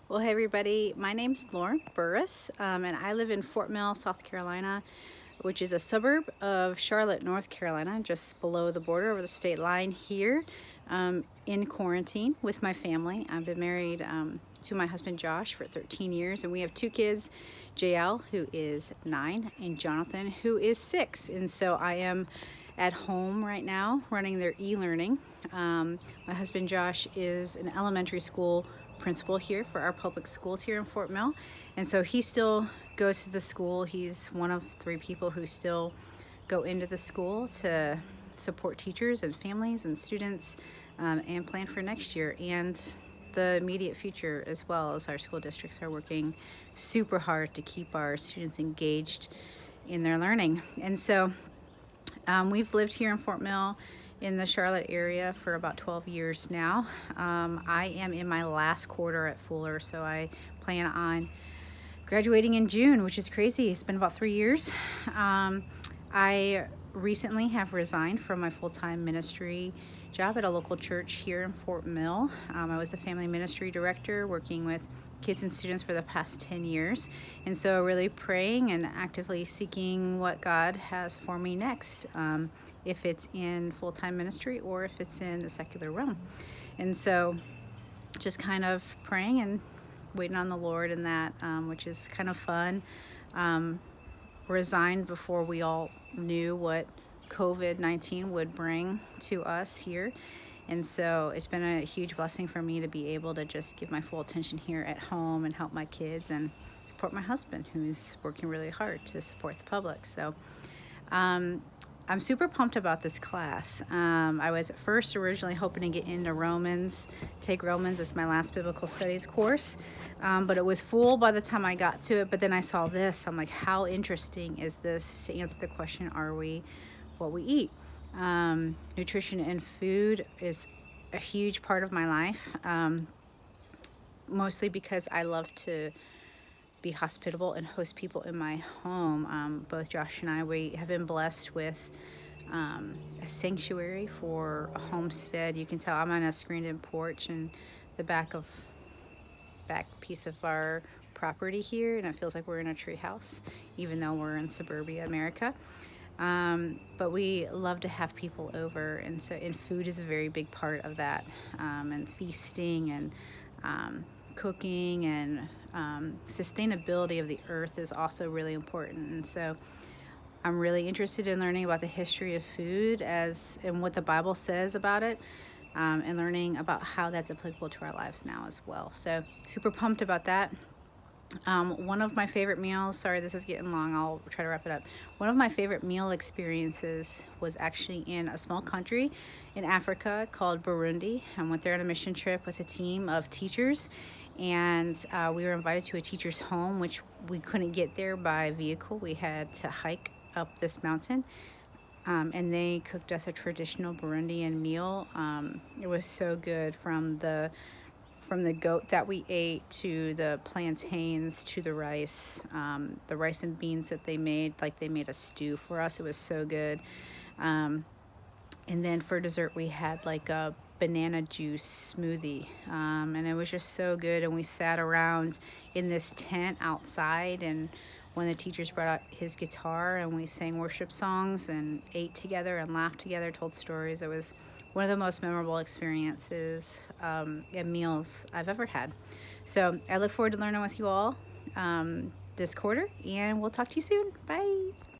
Well, hey everybody, my name's Lauren Burris, and I live in Fort Mill, South Carolina, which is a suburb of Charlotte, North Carolina, just below the border over the state line here, in quarantine with my family. I've been married to my husband Josh for 13 years, and we have two kids, JL, who is 9, and Jonathan, who is 6. And so I am at home right now running their e-learning. My husband Josh is an elementary school principal here for our public schools here in Fort Mill, and so he still goes to the school. He's one of 3 people who still go into the school to support teachers and families and students, and plan for next year and the immediate future, as well as our school districts are working super hard to keep our students engaged in their learning. And so we've lived here in Fort Mill in the Charlotte area for about 12 years now. I am in my last quarter at Fuller, so I plan on graduating in June, which is crazy. It's been about 3 years. I recently have resigned from my full-time ministry job at a local church here in Fort Mill. I was a family ministry director working with kids and students for the past 10 years, and so really praying and actively seeking what God has for me next, if it's in full-time ministry or if it's in the secular realm. And so just kind of praying and waiting on the Lord in that, which is kind of fun. Resigned before we all knew what COVID-19 would bring to us here. And so it's been a huge blessing for me to be able to just give my full attention here at home and help my kids and support my husband, who's working really hard to support the public. So I'm super pumped about this class. I was at first originally hoping to get into Romans, take Romans as my last biblical studies course, but it was full by the time I got to it. But then I saw this. I'm like, how interesting is this to answer the question, are we what we eat? Nutrition and food is a huge part of my life, mostly because I love to be hospitable and host people in my home. Both Josh and I, we have been blessed with a sanctuary for a homestead. You can tell I'm on a screened-in porch in the back piece of our property here, and it feels like we're in a tree house, even though we're in suburbia America. But we love to have people over, and food is a very big part of that, and feasting and cooking and sustainability of the earth is also really important. And so I'm really interested in learning about the history of food and what the Bible says about it, and learning about how that's applicable to our lives now as well. So super pumped about that. One of my favorite meals, sorry this is getting long, I'll try to wrap it up. One of my favorite meal experiences was actually in a small country in Africa called Burundi. I went there on a mission trip with a team of teachers, and we were invited to a teacher's home, which we couldn't get there by vehicle. We had to hike up this mountain. And they cooked us a traditional Burundian meal. It was so good, from the goat that we ate to the plantains to the rice and beans that they made. Like, they made a stew for us. It was so good. And then for dessert we had like a banana juice smoothie, and it was just so good. And we sat around in this tent outside, and one of the teachers brought out his guitar, and we sang worship songs and ate together and laughed together, told stories. It was one of the most memorable experiences and meals I've ever had. So I look forward to learning with you all this quarter, and we'll talk to you soon. Bye.